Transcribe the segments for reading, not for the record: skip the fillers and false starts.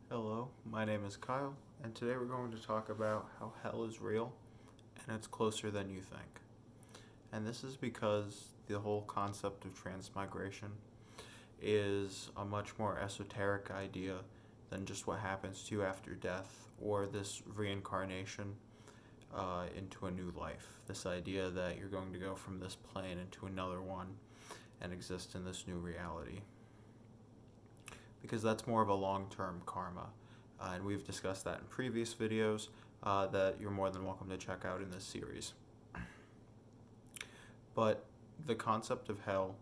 Hello, my name is Kyle, and today we're going to talk about how hell is real and it's closer than you think. And this is because the whole concept of transmigration is a much more esoteric idea than just what happens to you after death or this reincarnation into a new life. This idea that you're going to go from this plane into another one and exist in this new reality. Because that's more of a long-term karma. And we've discussed that in previous videos that you're more than welcome to check out in this series. But the concept of hell,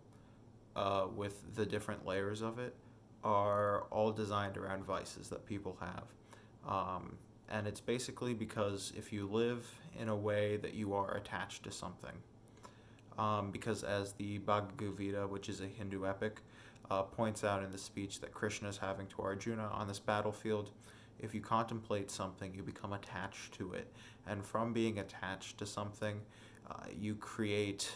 with the different layers of it, are all designed around vices that people have. And it's basically because if you live in a way that you are attached to something, because as the Bhagavad Gita, which is a Hindu epic, points out in the speech that Krishna is having to Arjuna on this battlefield, if you contemplate something, you become attached to it. And from being attached to something, you create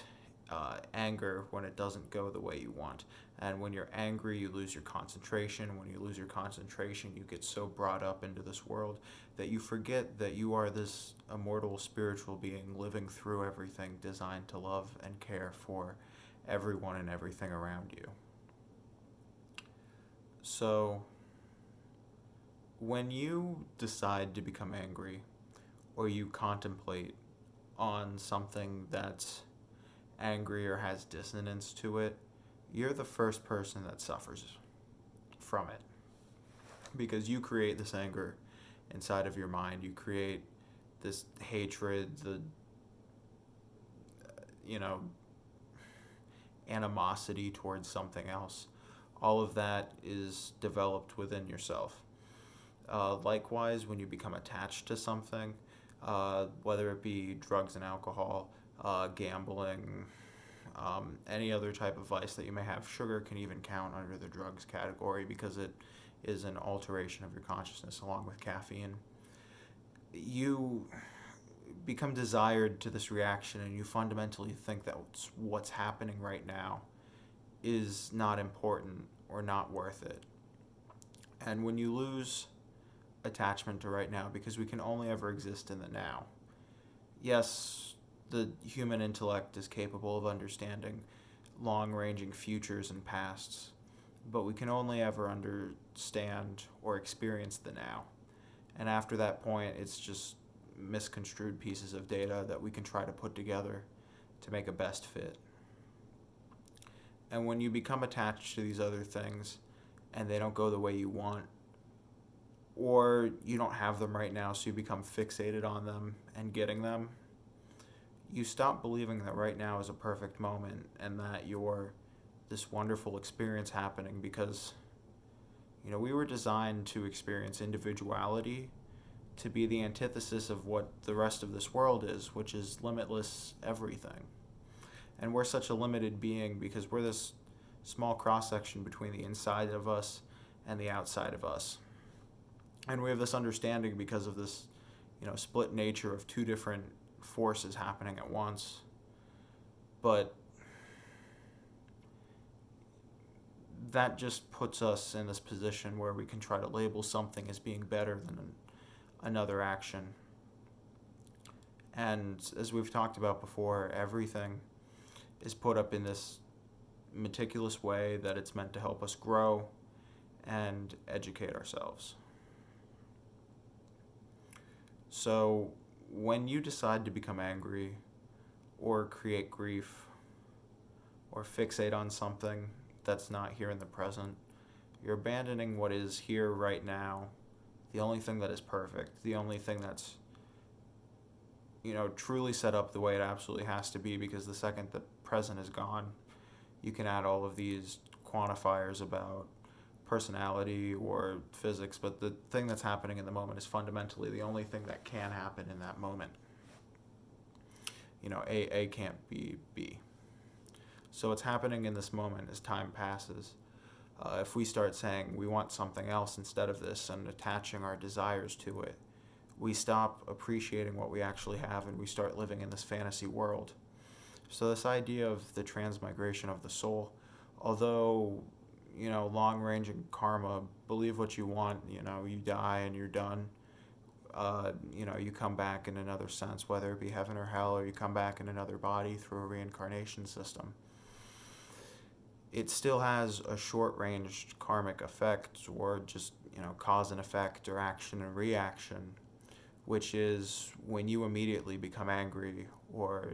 anger when it doesn't go the way you want. And when you're angry, you lose your concentration. When you lose your concentration, you get so brought up into this world that you forget that you are this immortal spiritual being living through everything, designed to love and care for everyone and everything around you. So, when you decide to become angry or you contemplate on something that's angry or has dissonance to it, you're the first person that suffers from it. Because you create this anger inside of your mind, you create this hatred, the, you know, animosity towards something else. All of that is developed within yourself. Likewise, when you become attached to something, whether it be drugs and alcohol, gambling, any other type of vice that you may have, sugar can even count under the drugs category because it is an alteration of your consciousness along with caffeine. You become desired to this reaction and you fundamentally think that what's happening right now is not important or not worth it. And when you lose attachment to right now, because we can only ever exist in the now. Yes, the human intellect is capable of understanding long-ranging futures and pasts, but we can only ever understand or experience the now. And after that point, it's just misconstrued pieces of data that we can try to put together to make a best fit. And when you become attached to these other things and they don't go the way you want, or you don't have them right now, so you become fixated on them and getting them, you stop believing that right now is a perfect moment and that you're this wonderful experience happening because, we were designed to experience individuality, to be the antithesis of what the rest of this world is, which is limitless everything. And we're such a limited being because we're this small cross-section between the inside of us and the outside of us. And we have this understanding because of this, split nature of two different forces happening at once. But that just puts us in this position where we can try to label something as being better than another action. And as we've talked about before, everything is put up in this meticulous way that it's meant to help us grow and educate ourselves. So when you decide to become angry or create grief or fixate on something that's not here in the present, you're abandoning what is here right now, the only thing that is perfect, the only thing that's truly set up the way it absolutely has to be, because the second the present is gone, you can add all of these quantifiers about personality or physics, but the thing that's happening in the moment is fundamentally the only thing that can happen in that moment. A can't be B. So what's happening in this moment as time passes, if we start saying we want something else instead of this and attaching our desires to it, we stop appreciating what we actually have and we start living in this fantasy world. So this idea of the transmigration of the soul, although long-ranging karma. Believe what you want. You die and you're done. You come back in another sense, whether it be heaven or hell, or you come back in another body through a reincarnation system. It still has a short-range karmic effect, or just, cause and effect, or action and reaction, which is when you immediately become angry or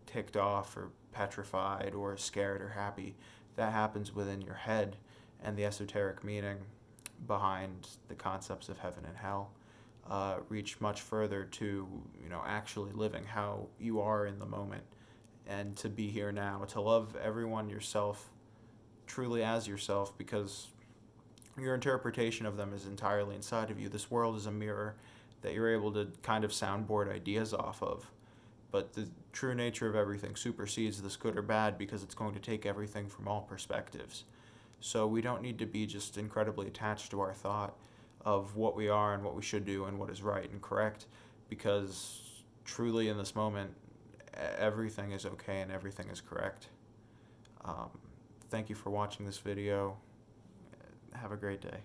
ticked off or petrified or scared or happy. That happens within your head, and the esoteric meaning behind the concepts of heaven and hell reach much further to actually living how you are in the moment, and to be here now, to love everyone, yourself, truly as yourself, because your interpretation of them is entirely inside of you. This world is a mirror that you're able to kind of soundboard ideas off of. But the true nature of everything supersedes this good or bad, because it's going to take everything from all perspectives. So we don't need to be just incredibly attached to our thought of what we are and what we should do and what is right and correct, because truly in this moment, everything is okay and everything is correct. Thank you for watching this video. Have a great day.